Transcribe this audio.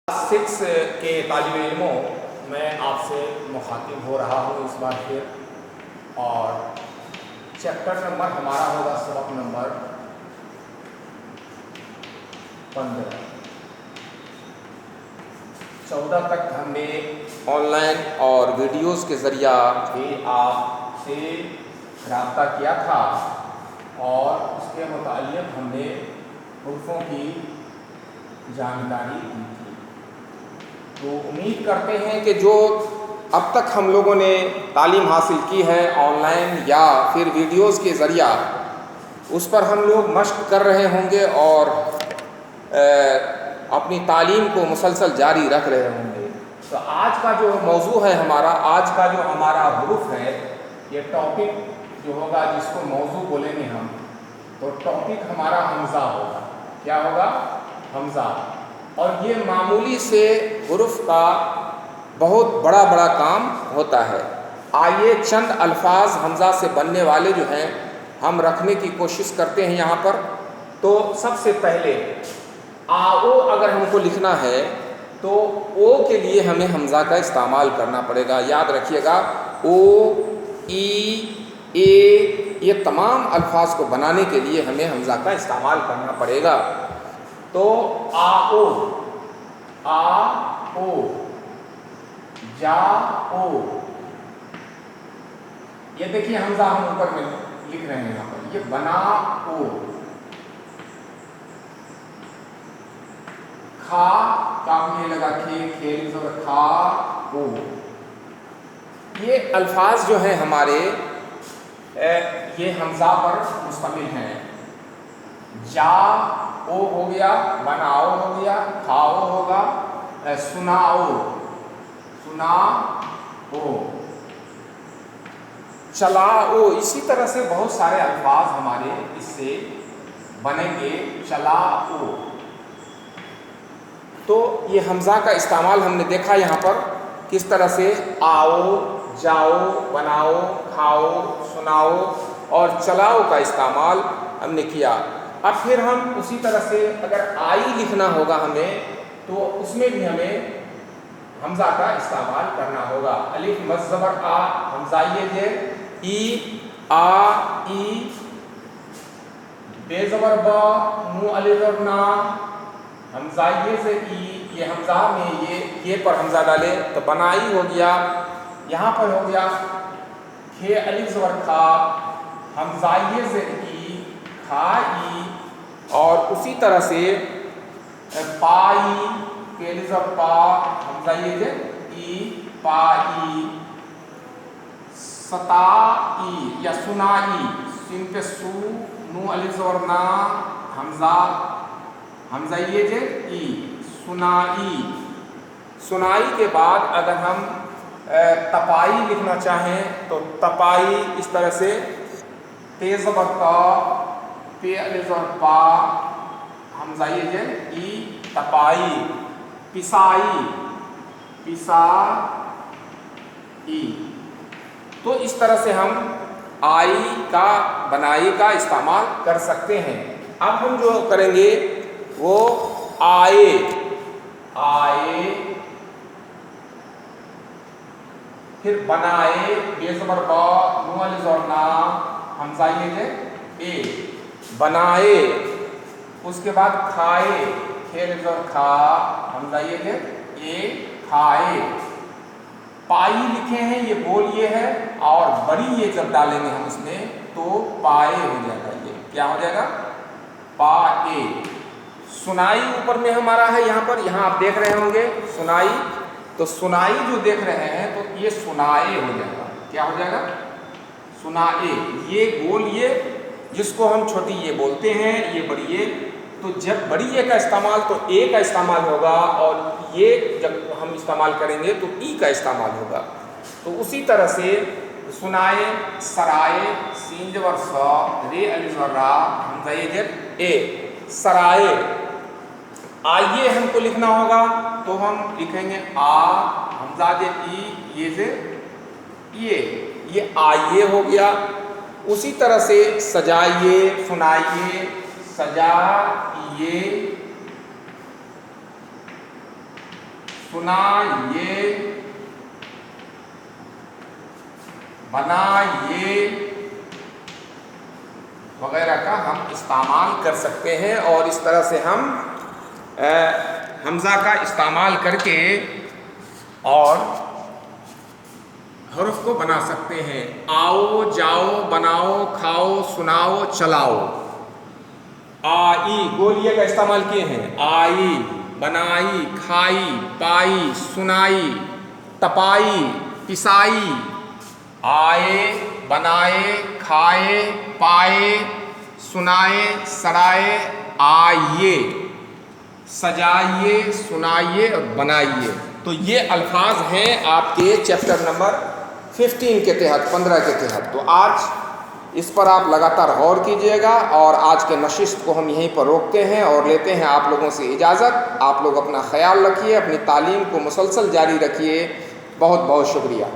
6 के तालिब इल्मों मैं आपसे मुखातिब हो रहा हूँ इस बार फिर, और चैप्टर नंबर हमारा होगा सबक नंबर 15। 14 तक हमने ऑनलाइन और वीडियोस के ज़रिया भी आपसे रब्ता किया था और उसके मुताल्लिक़ हमने हुर्फ़ों की जानकारी दी थी। तो उम्मीद करते हैं कि जो अब तक हम लोगों ने तालीम हासिल की है ऑनलाइन या फिर वीडियोस के ज़रिया, उस पर हम लोग मश्क कर रहे होंगे और अपनी तालीम को मुसलसल जारी रख रहे होंगे। तो आज का जो मौजू है हमारा, आज का जो हमारा हुरूफ है, ये टॉपिक जो होगा जिसको मौजू बोलेंगे हम, तो टॉपिक हमारा हमज़ा होगा। क्या होगा? हमज़ा। और ये मामूली से हुरूफ का बहुत बड़ा बड़ा काम होता है। आइए चंद अल्फाज हमज़ा से बनने वाले जो हैं हम रखने की कोशिश करते हैं यहाँ पर। तो सबसे पहले आओ अगर हमको लिखना है तो ओ के लिए हमें हमज़ा का इस्तेमाल करना पड़ेगा। याद रखिएगा, ओ, ई, ए, ये तमाम अल्फाज को बनाने के लिए हमें हमज़ा का इस्तेमाल करना पड़ेगा। तो आओ, आ ओ, जाओ, ये देखिए हमज़ा हम ऊपर में लिख रहे हैं यहाँ पर, ये बनाओ। खा काम ये लगा खेल खा ओ, ये अल्फाज जो हैं हमारे ये हमज़ा पर मुश्तमिल हैं। जाओ हो गया, बनाओ हो गया, खाओ होगा, सुनाओ, सुनाओ, चलाओ। इसी तरह से बहुत सारे अल्फाज हमारे इससे बनेंगे। चलाओ। तो ये हमज़ा का इस्तेमाल हमने देखा यहाँ पर किस तरह से आओ, जाओ, बनाओ, खाओ, सुनाओ और चलाओ का इस्तेमाल हमने किया। अब फिर हम उसी तरह से अगर आई लिखना होगा हमें, तो उसमें भी हमें हमज़ा का इस्तेमाल करना होगा। अलिफ मद ज़बर आ, हमज़ा ये जे, ई, आ, ई, बे ज़बर बा, नू अलिफ ज़बर ना, हमज़ा ये से ई, ये हमज़ा में ये पर हमज़ा डाले तो बनाई हो गया। यहाँ पर हो गया खे अलिफ ज़बर खा, हमज़ा ये से ई, खाई। और उसी तरह से पाई, के अलिफ ज़बर पा, हमज़ा ये से ई, पाई। सताई या सुनाई, सिन पे सू, नू अलिफ ज़बर ना, हमज़ा ये जे ई, सुनाई। सुनाई के बाद अगर हम तपाई लिखना चाहें तो तपाई इस तरह से ते ज़बर का, पे अलिफ ज़बर पा, हमज़ा ये जे ई, तपाई। पिसाई, पिसाई। तो इस तरह से हम आई का, बनाई का इस्तेमाल कर सकते हैं। अब हम जो करेंगे वो आए, आए, फिर बनाए, बे ज़बर बा, नू अलिफ ज़बर ना, हमज़ा ये जे ए, बनाए। उसके बाद खाए, खे अलिफ ज़बर खा, हमज़ा ये जे ए, खाए। पाई लिखे हैं, ये बोल ये है, और बड़ी ये जब डालेंगे हम इसमें तो पाए हो जाएगा। ये क्या हो जाएगा? पाए। सुनाई ऊपर में हमारा है यहाँ पर, यहाँ आप देख रहे होंगे सुनाई, तो सुनाई जो देख रहे हैं तो ये सुनाए हो जाएगा। क्या हो जाएगा? सुनाए। ये गोल ये जिसको हम छोटी ये बोलते हैं, ये बड़ी ये, तो जब बड़ी ये का इस्तेमाल तो ए का इस्तेमाल होगा, और ये जब हम इस्तेमाल करेंगे तो ई का इस्तेमाल होगा। तो उसी तरह से सुनाए, सराए, सीन ज़बर सा, रे अलिफ ज़बर रा, हमज़ा ये जब ए, सराए। आइए हमको लिखना होगा तो हम लिखेंगे आ, हमज़ा जे ई, ये से ये आइए हो गया। उसी तरह से सजाइए, सुनाइए, सजाइए, सुनाइए, बनाइए वगैरह का हम इस्तेमाल कर सकते हैं। और इस तरह से हम हमज़ा का इस्तेमाल करके और हर्फ को बना सकते हैं। आओ, जाओ, बनाओ, खाओ, सुनाओ, चलाओ। आई, गोलिये का इस्तेमाल किए हैं। आई, बनाई, खाई, पाई, सुनाई, तपाई, पिसाई। आए, बनाए, खाए, पाए, सुनाए, सराए, आइए, सजाइए, सुनाइए और बनाइए। तो ये अल्फाज हैं आपके चैप्टर नंबर 15 के तहत, 15 के तहत। तो आज इस पर आप लगातार गौर कीजिएगा और आज के नशिस्त को हम यहीं पर रोकते हैं और लेते हैं आप लोगों से इजाज़त। आप लोग अपना ख्याल रखिए, अपनी तालीम को मुसलसल जारी रखिए। बहुत बहुत शुक्रिया।